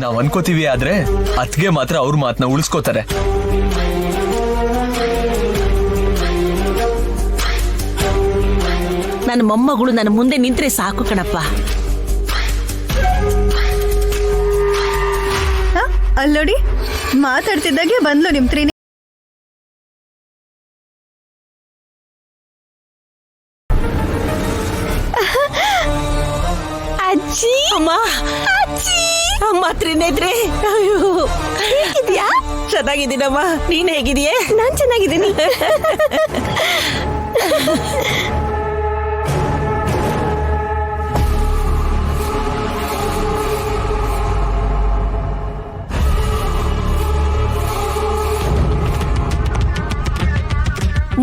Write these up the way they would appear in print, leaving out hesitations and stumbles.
ನಾವ್ ಅನ್ಕೋತೀವಿ, ಆದ್ರೆ ಅತ್ಗೆ ಮಾತ್ರ ಅವ್ರ ಮಾತನ್ನ ಉಳಿಸ್ಕೋತಾರೆ. ನನ್ನ ಮೊಮ್ಮಗಳು ನನ್ನ ಮುಂದೆ ನಿಂತ್ರೆ ಸಾಕು ಕಣಪ್ಪ. ಅಲ್ಲೋಡಿ, ಮಾತಾಡ್ತಿದ್ದಾಗೆ ಬಂದ್ಲು ನಿಮ್ ತ್ರೀ. ಅಜ್ಜಿ, ಅಮ್ಮ, ಅಜ್ಜಿ, ಅಮ್ಮ ತ್ರಿನೇತ್ರೆ. ಅಯ್ಯೋ, ಹೇಗಿದ್ಯಾ? ಚೆನ್ನಾಗಿದ್ದೀನಮ್ಮ, ನೀನ್ ಹೇಗಿದೀಯೇ? ನಾನ್ ಚೆನ್ನಾಗಿದ್ದೀನಿ.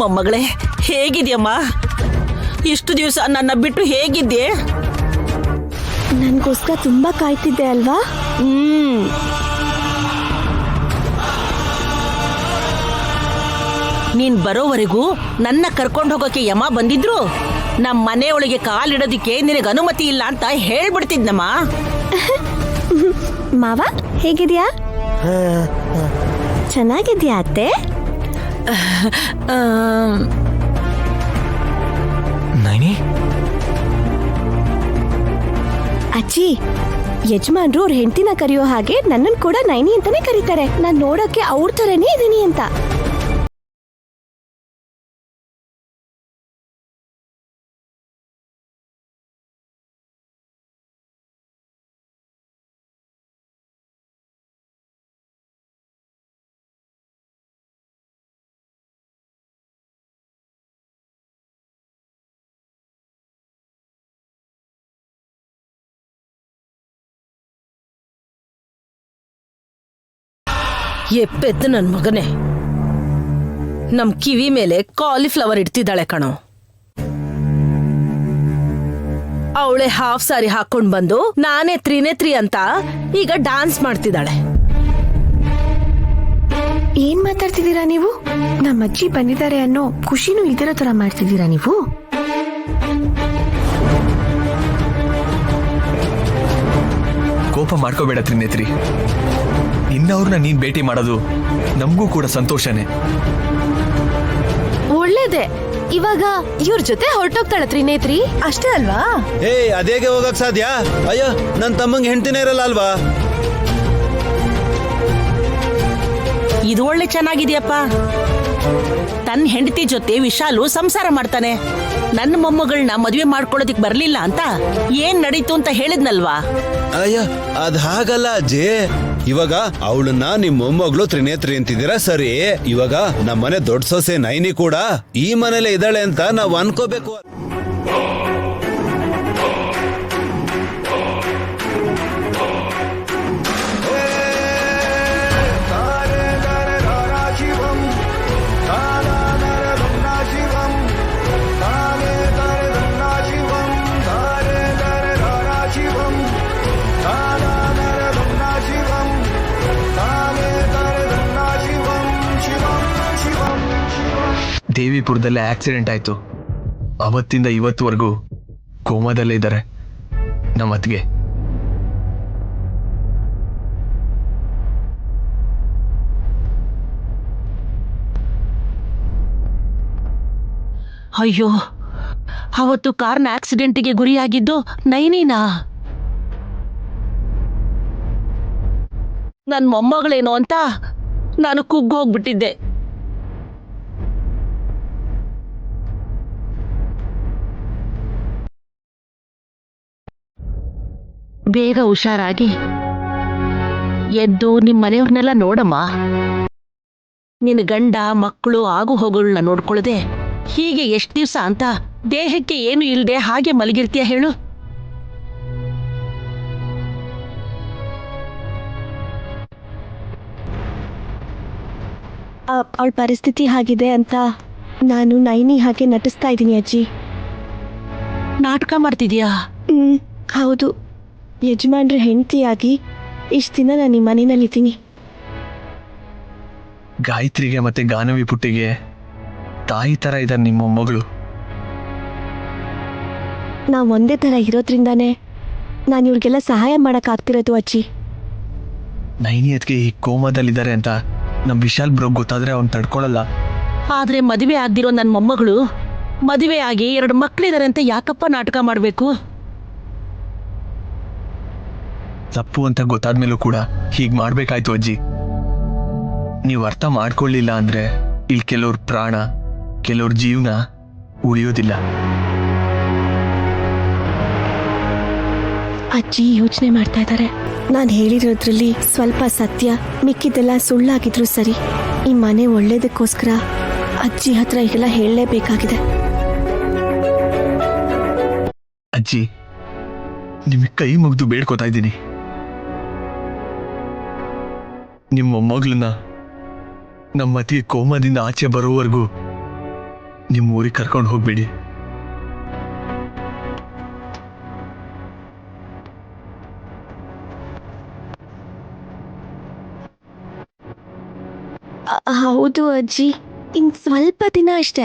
ಮೊಮ್ಮಗಳೇ, ಹೇಗಿದ್ಯಮ್ಮ? ಇಷ್ಟು ದಿವಸ ನನ್ನ ಬಿಟ್ಟು ಹೇಗಿದ್ದೆ? ನನ್ಗೋಸ್ಕರ ತುಂಬಾ ಕಾಯ್ತಿದ್ದೆ ಅಲ್ವಾ? ನೀನ್ ಬರೋವರೆಗೂ ನನ್ನ ಕರ್ಕೊಂಡು ಹೋಗೋಕೆ ಯಮ ಬಂದಿದ್ರು ನಮ್ಮ ಮನೆಯೊಳಗೆ ಕಾಲಿಡೋದಿಕ್ಕೆ ನಿನಗೆ ಅನುಮತಿ ಇಲ್ಲ ಅಂತ ಹೇಳ್ಬಿಡ್ತಿದ್ನಮ್ಮ. ಮಾವ ಹೇಗಿದ್ಯಾ? ಚೆನ್ನಾಗಿದ್ಯಾ ಅತ್ತೆ? ನೈನಿ, ಅಜ್ಜಿ, ಯಜಮಾನ್ರು ಅವ್ರ ಹೆಂಡತಿನ ಕರೆಯೋ ಹಾಗೆ ನನ್ನನ್ ಕೂಡ ನೈನಿ ಅಂತಾನೆ ಕರೀತಾರೆ. ನಾನ್ ನೋಡೋಕೆ ಅವ್ರ ತರನೇ ಇದೀನಿ ಅಂತ. ಎಪ್ಪೆತ್ತು ನನ್ ಮಗನೇ, ನಮ್ ಕಿವಿ ಮೇಲೆ ಕಾಲಿಫ್ಲವರ್ ಇಡ್ತಿದ್ದಾಳೆ ಕಣೋ. ಅವಳೆ ಹಾಫ್ ಸಾರಿ ಹಾಕೊಂಡ್ ಬಂದು ನಾನೇ ತ್ರಿನೇತ್ರಿ ಅಂತ ಈಗ ಡಾನ್ಸ್ ಮಾಡ್ತಿದ್ದಾಳೆ. ಏನ್ ಮಾತಾಡ್ತಿದ್ದೀರಾ ನೀವು? ನಮ್ಮ ಅಜ್ಜಿ ಬಂದಿದ್ದಾರೆ ಅನ್ನೋ ಖುಷಿನೂ ಇದರ ತರ ಮಾಡ್ತಿದ್ದೀರಾ ನೀವು? ಕೋಪ ಮಾಡ್ಕೋಬೇಡ ತ್ರಿನೇತ್ರಿ. ಇನ್ನವ್ರನ್ನ ನೀನ್ ಭೇಟಿ ಮಾಡೋದು ನಮಗೂ ಕೂಡ ಸಂತೋಷನೇ. ಒಳ್ಳೇದೆ. ಇವಾಗ ಇವ್ರ ಜೊತೆ ಹೊರಟೋಗ್ತಾಳ ತ್ರಿನೇತ್ರಿ, ಅಷ್ಟೇ ಅಲ್ವಾ? ಅದೇಗೆ ಹೋಗಕ್ ಸಾಧ್ಯ? ಅಯ್ಯೋ, ನನ್ ತಮ್ಮಂಗೆ ಹೆಂಡತಿನೇ ಇರಲ್ಲ ಅಲ್ವಾ? ಇದು ಒಳ್ಳೆ ಚೆನ್ನಾಗಿದೆಯಪ್ಪ. ತನ್ನ ಹೆಂಡತಿ ಜೊತೆ ವಿಶಾಲು ಸಂಸಾರ ಮಾಡ್ತಾನೆ. ನನ್ನ ಮೊಮ್ಮಗಳನ್ನ ಮದುವೆ ಮಾಡ್ಕೊಳ್ಳೋದಿಕ್ ಬರ್ಲಿಲ್ಲ ಅಂತ ಏನ್ ನಡೀತು ಅಂತ ಹೇಳಿದ್ನಲ್ವಾ? ಅಯ್ಯ, ಅದ್ ಹಾಗಲ್ಲ ಅಜ್ಜಿ. ಇವಾಗ ಅವಳನ್ನ ನಿಮ್ ಮೊಮ್ಮಗಳು ತ್ರಿನೇತ್ರಿ ಅಂತಿದ್ದೀರಾ ಸರಿ. ಇವಾಗ ನಮ್ಮನೆ ದೊಡ್ಡ ಸೊಸೆ ನೈನಿ ಕೂಡ ಈ ಮನೇಲೆ ಇದ್ದಾಳೆ ಅಂತ ನಾವ್ ಅನ್ಕೋಬೇಕು. ದೇವಿಪುರದಲ್ಲೇ ಆಕ್ಸಿಡೆಂಟ್ ಆಯ್ತು. ಅವತ್ತಿಂದ ಇವತ್ತುವರೆಗೂ ಕೋಮಾದಲ್ಲೇ ಇದ್ದಾರೆ ನಮ್ಮ ಅತ್ತಿಗೆ. ಅಯ್ಯೋ, ಅವತ್ತು ಕಾರ್ನ ಆಕ್ಸಿಡೆಂಟ್ಗೆ ಗುರಿಯಾಗಿದ್ದು ನೈನಿನಾ? ನನ್ ಮೊಮ್ಮಗಳೇನೋ ಅಂತ ನಾನು ಕುಗ್ಗೋಗ್ಬಿಟ್ಟಿದ್ದೆ. ಬೇಗ ಹುಷಾರಾಗಿ ಎದ್ದು ನಿಮ್ಮ ಮನೆಯವ್ರನ್ನೆಲ್ಲ ನೋಡಮ್ಮ. ನಿನ್ನ ಗಂಡ ಮಕ್ಕಳು ಆಗು ಹೋಗುಗಳನ್ನ ನೋಡ್ಕೊಳ್ಳದೆ ಹೀಗೆ ಎಷ್ಟು ದಿವಸ ಅಂತ ದೇಹಕ್ಕೆ ಏನು ಇಲ್ಲದೆ ಹಾಗೆ ಮಲಗಿರ್ತೀಯ ಹೇಳು? ಅವಳ ಪರಿಸ್ಥಿತಿ ಹಾಗಿದೆ ಅಂತ ನಾನು ನೈನಿ ಹಾಗೆ ನಟಿಸ್ತಾ ಇದ್ದೀನಿ ಅಜ್ಜಿ. ನಾಟಕ ಮಾಡ್ತಿದ್ಯಾ? ಹೌದು. ಯಜಮಾನ್ರ ಹೆಂಡತಿಯಾಗಿ ಇಷ್ಟು ದಿನ ನಾನು ಈ ಮನೆಯಲ್ಲಿದ್ದೀನಿ. ಗಾಯತ್ರಿಗೆ ಮತ್ತೆ ಗಾನವಿ ಪುಟ್ಟಿಗೆ ತಾಯಿ ತರ ಇದ್ದಾರೆ ನಿಮ್ಮ ಮಗಳು. ನಾವು ಒಂದೇ ಥರ ಇರೋದ್ರಿಂದಾನೇ ನಾನು ಇವ್ರಿಗೆಲ್ಲ ಸಹಾಯ ಮಾಡೋಕ್ಕಾಗ್ತಿರೋದು ಅಜ್ಜಿ. ನೈನಿ ಅದಕ್ಕೆ ಈ ಕೋಮಾದಲ್ಲಿದ್ದಾರೆ ಅಂತ ನಮ್ಮ ವಿಶಾಲ್ ಬ್ರೋಗ್ ಗೊತ್ತಾದ್ರೆ ಅವ್ನು ತಡ್ಕೊಳಲ್ಲ. ಆದ್ರೆ ಮದುವೆ ಆಗ್ದಿರೋ ನನ್ನ ಮೊಮ್ಮಗಳು ಮದುವೆ ಆಗಿ 2 ಮಕ್ಕಳಿದ್ದಾರೆ ಅಂತ ಯಾಕಪ್ಪ ನಾಟಕ ಮಾಡಬೇಕು? ತಪ್ಪು ಅಂತ ಗೊತ್ತಾದ್ಮೇಲೂ ಕೂಡ ಹೀಗೆ ಮಾಡ್ಬೇಕಾಯ್ತು ಅಜ್ಜಿ. ನೀವು ಅರ್ಥ ಮಾಡ್ಕೊಳ್ಳಿಲ್ಲ ಅಂದ್ರೆ ಇಲ್ಲಿ ಕೆಲವ್ರ ಪ್ರಾಣ, ಕೆಲವ್ರ ಜೀವನ ಉಳಿಯೋದಿಲ್ಲ. ಅಜ್ಜಿ ಯೋಚನೆ ಮಾಡ್ತಾ ಇದ್ದಾರೆ. ನಾನು ಹೇಳಿರೋದ್ರಲ್ಲಿ ಸ್ವಲ್ಪ ಸತ್ಯ, ಮಿಕ್ಕಿದ್ದೆಲ್ಲ ಸುಳ್ಳಾಗಿದ್ರು ಸರಿ. ಈ ಮನೆ ಒಳ್ಳೇದಕ್ಕೋಸ್ಕರ ಅಜ್ಜಿ ಹತ್ರ ಈಗೆಲ್ಲ ಹೇಳಲೇಬೇಕಾಗಿದೆ. ಅಜ್ಜಿ, ನಿಮಗೆ ಕೈ ಮುಗಿದು ಬೇಡ್ಕೋತಾ ಇದ್ದೀನಿ, ನಿಮ್ಮ ಮೊಮ್ಮಗಳನ್ನ ನಮ್ಮ ಅತಿ ಕೋಮದಿಂದ ಆಚೆ ಬರೋವರೆಗೂ ನಿಮ್ಮ ಊರಿಗೆ ಕರ್ಕೊಂಡು ಹೋಗ್ಬೇಡಿ. ಹೌದು ಅಜ್ಜಿ, ಇನ್ ಸ್ವಲ್ಪ ದಿನ ಅಷ್ಟೇ.